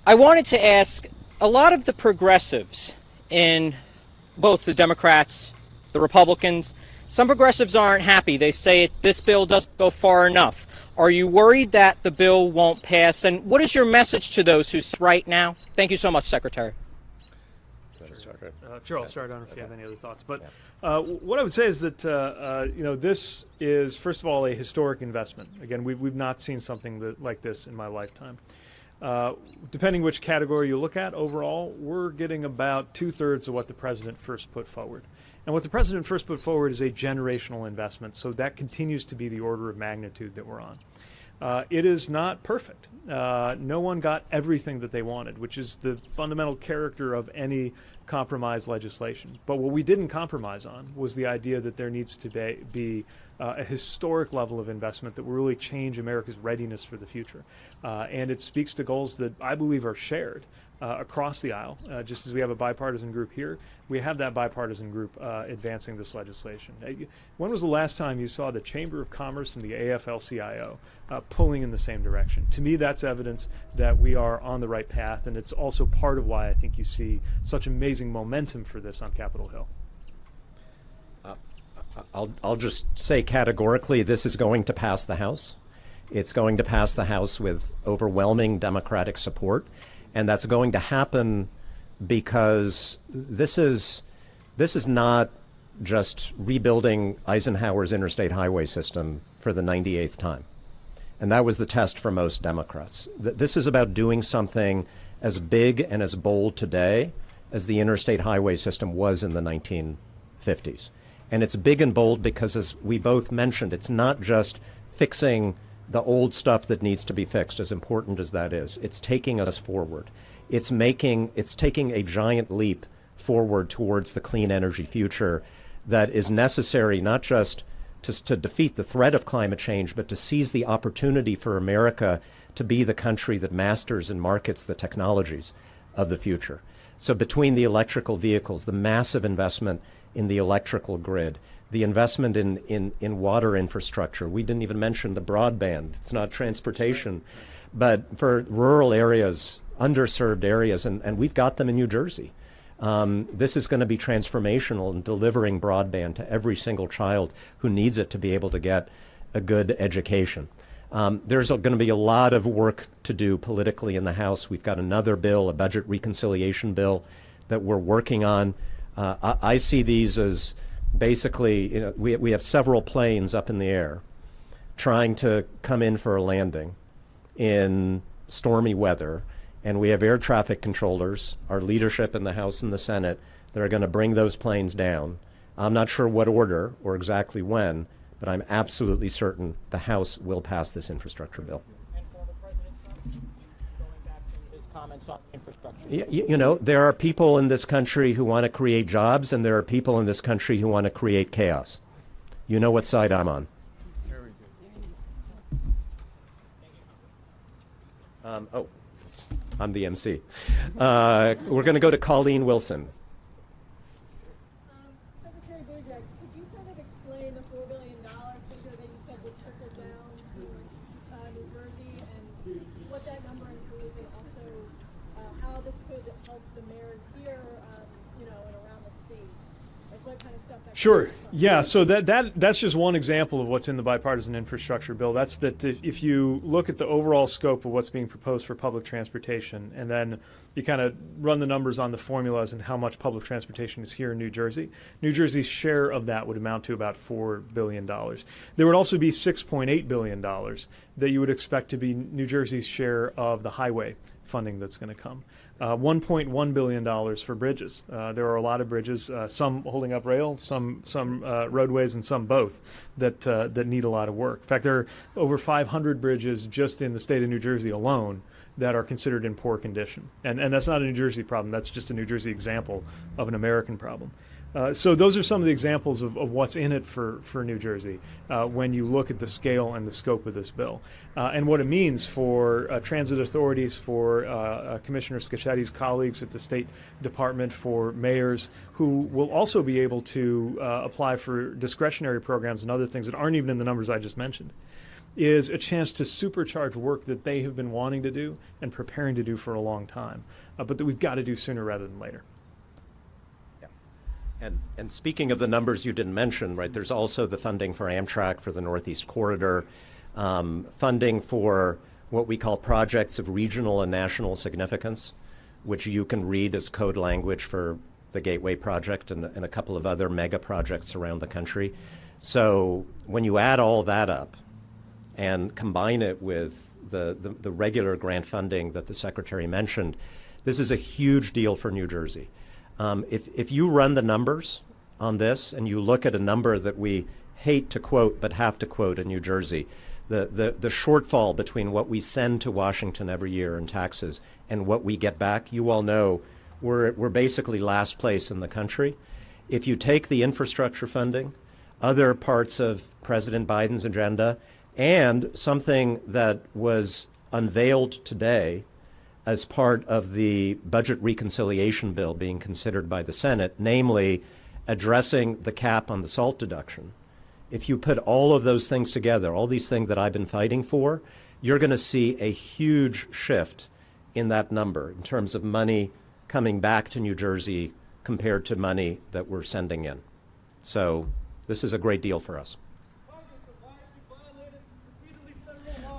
I wanted to ask, a lot of the progressives in both the Democrats, the Republicans, some progressives aren't happy. They say this bill doesn't go far enough. Are you worried that the bill won't pass? And what is your message to those who right now? Thank you so much, Secretary. Sure, I'll start on if you have any other thoughts. But what I would say is that this is, first of all, a historic investment. Again, we've not seen something like this in my lifetime. Depending which category you look at, overall, we're getting about 2/3 of what the president first put forward. And what the president first put forward is a generational investment, so that continues to be the order of magnitude that we're on. It is not perfect. No one got everything that they wanted, which is the fundamental character of any compromise legislation. But what we didn't compromise on was the idea that there needs to be a historic level of investment that will really change America's readiness for the future. And it speaks to goals that I believe are shared across the aisle. Just as we have a bipartisan group here, we have that bipartisan group advancing this legislation. When was the last time you saw the Chamber of Commerce and the AFL-CIO pulling in the same direction? To me, that's evidence that we are on the right path, and it's also part of why I think you see such amazing momentum for this on Capitol Hill. I'll just say categorically, this is going to pass the House. It's going to pass the House with overwhelming Democratic support. And that's going to happen because this is not just rebuilding Eisenhower's interstate highway system for the 98th time. And that was the test for most Democrats. This is about doing something as big and as bold today as the interstate highway system was in the 1950s. And it's big and bold because, as we both mentioned, it's not just fixing the old stuff that needs to be fixed, as important as that is. It's taking us forward. It's taking a giant leap forward towards the clean energy future that is necessary not just to defeat the threat of climate change, but to seize the opportunity for America to be the country that masters and markets the technologies of the future. So between the electrical vehicles, the massive investment in the electrical grid, the investment in water infrastructure. We didn't even mention the broadband. It's not transportation, but for rural areas, underserved areas, and we've got them in New Jersey. This is going to be transformational in delivering broadband to every single child who needs it to be able to get a good education. There's going to be a lot of work to do politically in the House. We've got another bill, a budget reconciliation bill, that we're working on. I see these as basically, we have several planes up in the air trying to come in for a landing in stormy weather, and we have air traffic controllers, our leadership in the House and the Senate, that are going to bring those planes down. I'm not sure what order or exactly when, but I'm absolutely certain the House will pass this infrastructure bill. And former President Trump, going back to his comments on infrastructure. There are people in this country who want to create jobs, and there are people in this country who want to create chaos. You know what side I'm on. Very good. I'm the MC. We're going to go to Colleen Wilson. Secretary Buttigieg, could you kind of explain the $4 billion figure that you said would trickle down to New Jersey and what that number includes, and also how this could help the mayors here, and around the state? Like what kind of stuff that Sure. Yeah. So that's just one example of what's in the bipartisan infrastructure bill. That's that if you look at the overall scope of what's being proposed for public transportation, and then you kind of run the numbers on the formulas and how much public transportation is here in New Jersey, New Jersey's share of that would amount to about $4 billion. There would also be $6.8 billion that you would expect to be New Jersey's share of the highway funding that's going to come. $1.1 billion for bridges. There are a lot of bridges, some holding up rail, some roadways, and some both, that need a lot of work. In fact, there are over 500 bridges just in the state of New Jersey alone that are considered in poor condition. And that's not a New Jersey problem. That's just a New Jersey example of an American problem. So those are some of the examples of what's in it for New Jersey when you look at the scale and the scope of this bill. And what it means for transit authorities, for Commissioner Schettti's colleagues at the State Department, for mayors who will also be able to apply for discretionary programs and other things that aren't even in the numbers I just mentioned. is a chance to supercharge work that they have been wanting to do and preparing to do for a long time, but that we've got to do sooner rather than later. And speaking of the numbers you didn't mention, right, there's also the funding for Amtrak for the Northeast Corridor, funding for what we call projects of regional and national significance, which you can read as code language for the Gateway Project and a couple of other mega projects around the country. So when you add all that up and combine it with the regular grant funding that the Secretary mentioned, this is a huge deal for New Jersey. If you run the numbers on this and you look at a number that we hate to quote but have to quote in New Jersey, the shortfall between what we send to Washington every year in taxes and what we get back, you all know we're basically last place in the country. If you take the infrastructure funding, other parts of President Biden's agenda, and something that was unveiled today as part of the budget reconciliation bill being considered by the Senate, namely addressing the cap on the SALT deduction. If you put all of those things together, all these things that I've been fighting for, you're going to see a huge shift in that number in terms of money coming back to New Jersey compared to money that we're sending in. So this is a great deal for us.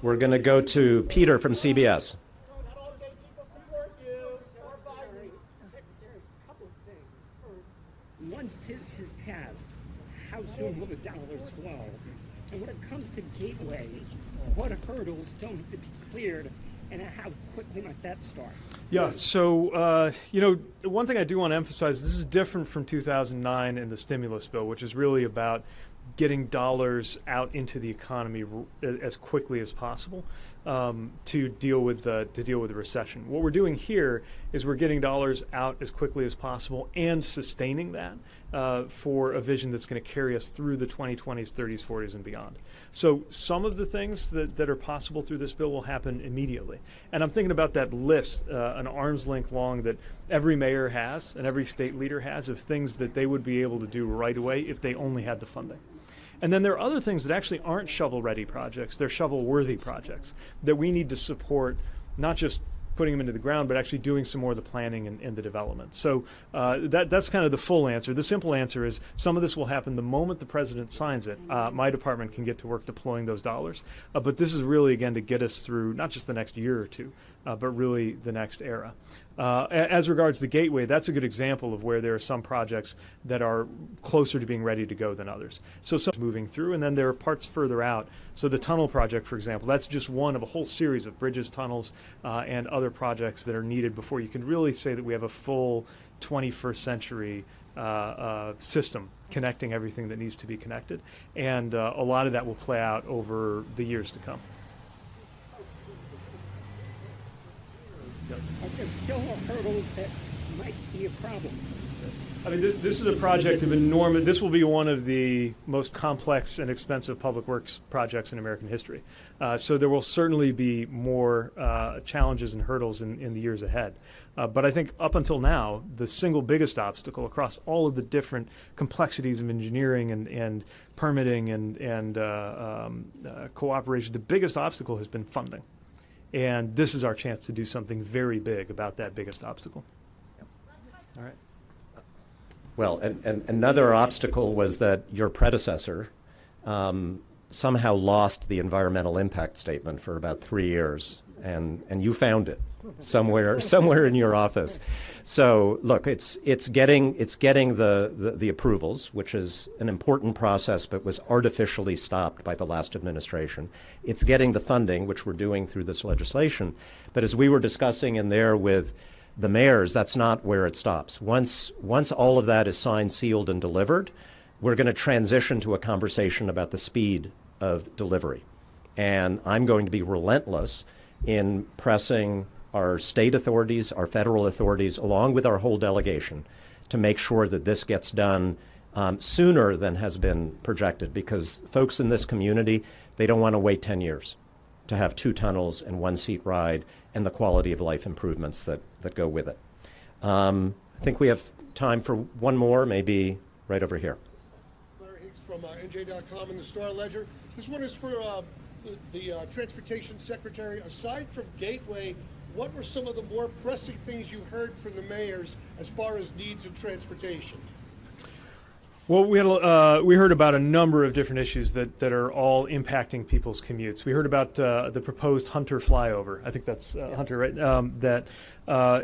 We're going to go to Peter from CBS. Once this has passed, how soon will the dollars flow? And when it comes to Gateway, what hurdles don't have to be cleared, and how quickly might that start? Yeah, so, one thing I do want to emphasize, this is different from 2009 and the stimulus bill, which is really about getting dollars out into the economy as quickly as possible to deal with the recession. What we're doing here is we're getting dollars out as quickly as possible and sustaining that for a vision that's going to carry us through the 2020s, 30s, 40s, and beyond. So some of the things that are possible through this bill will happen immediately. And I'm thinking about that list, an arm's length long, that every mayor has and every state leader has of things that they would be able to do right away if they only had the funding. And then there are other things that actually aren't shovel-ready projects. They're shovel-worthy projects that we need to support, not just putting them into the ground, but actually doing some more of the planning and the development. So that's kind of the full answer. The simple answer is some of this will happen the moment the president signs it. My department can get to work deploying those dollars. But this is really, again, to get us through not just the next year or two, but really the next era. As regards the Gateway, that's a good example of where there are some projects that are closer to being ready to go than others. So some moving through, and then there are parts further out. So the tunnel project, for example, that's just one of a whole series of bridges, tunnels, and other projects that are needed before you can really say that we have a full 21st century system connecting everything that needs to be connected. And a lot of that will play out over the years to come. But there's still hurdles that might be a problem. I mean, this is a project of enormous. This will be one of the most complex and expensive public works projects in American history. So there will certainly be more challenges and hurdles in the years ahead. But I think up until now, the single biggest obstacle across all of the different complexities of engineering and permitting and cooperation, the biggest obstacle has been funding. And this is our chance to do something very big about that biggest obstacle. All right. Well, and another obstacle was that your predecessor somehow lost the environmental impact statement for about 3 years, and you found it somewhere in your office. So look, it's getting the approvals, which is an important process, but was artificially stopped by the last administration. It's getting the funding, which we're doing through this legislation. But as we were discussing in there with the mayors, that's not where it stops. Once all of that is signed, sealed, and delivered, we're going to transition to a conversation about the speed of delivery. And I'm going to be relentless in pressing our state authorities, our federal authorities, along with our whole delegation, to make sure that this gets done sooner than has been projected, because folks in this community, they don't want to wait 10 years to have 2 tunnels and 1-seat ride and the quality of life improvements that go with it. I think we have time for one more, maybe right over here. Larry Hicks from NJ.com and the Star Ledger. This one is for the Transportation Secretary, aside from Gateway, what were some of the more pressing things you heard from the mayors as far as needs in transportation? Well, we heard about a number of different issues that are all impacting people's commutes. We heard about the proposed Hunter flyover. I think that's Hunter, right? That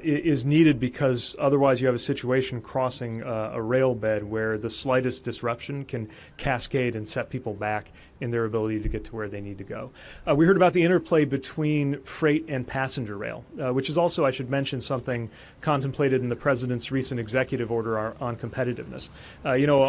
is needed because otherwise you have a situation crossing a rail bed where the slightest disruption can cascade and set people back in their ability to get to where they need to go. We heard about the interplay between freight and passenger rail, which is also, I should mention, something contemplated in the president's recent executive order on competitiveness.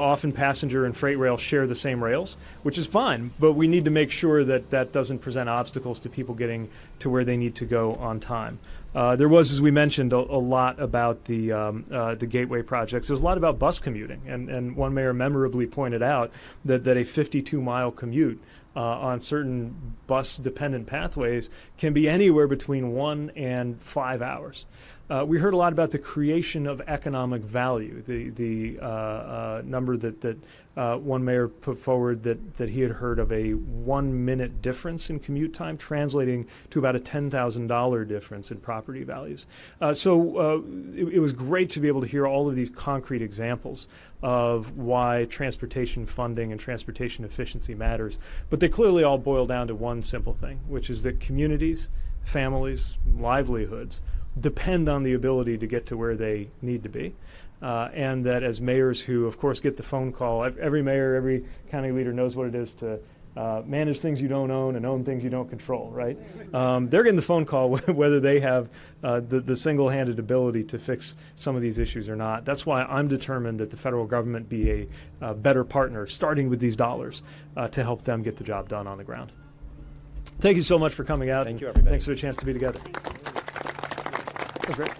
Often passenger and freight rail share the same rails, which is fine, but we need to make sure that that doesn't present obstacles to people getting to where they need to go on time. There was, as we mentioned, a lot about the gateway projects. There was a lot about bus commuting, and one mayor memorably pointed out that a 52-mile commute on certain bus-dependent pathways can be anywhere between 1 and 5 hours. We heard a lot about the creation of economic value, the number that one mayor put forward that he had heard of a 1 minute difference in commute time, translating to about a $10,000 difference in property values. So it was great to be able to hear all of these concrete examples of why transportation funding and transportation efficiency matters. But they clearly all boil down to one simple thing, which is that communities, families, livelihoods depend on the ability to get to where they need to be. And that as mayors who, of course, get the phone call, every mayor, every county leader knows what it is to manage things you don't own and own things you don't control, right? They're getting the phone call whether they have the single-handed ability to fix some of these issues or not. That's why I'm determined that the federal government be a better partner, starting with these dollars, to help them get the job done on the ground. Thank you so much for coming out. Thank you, everybody. Thanks for the chance to be together. Great.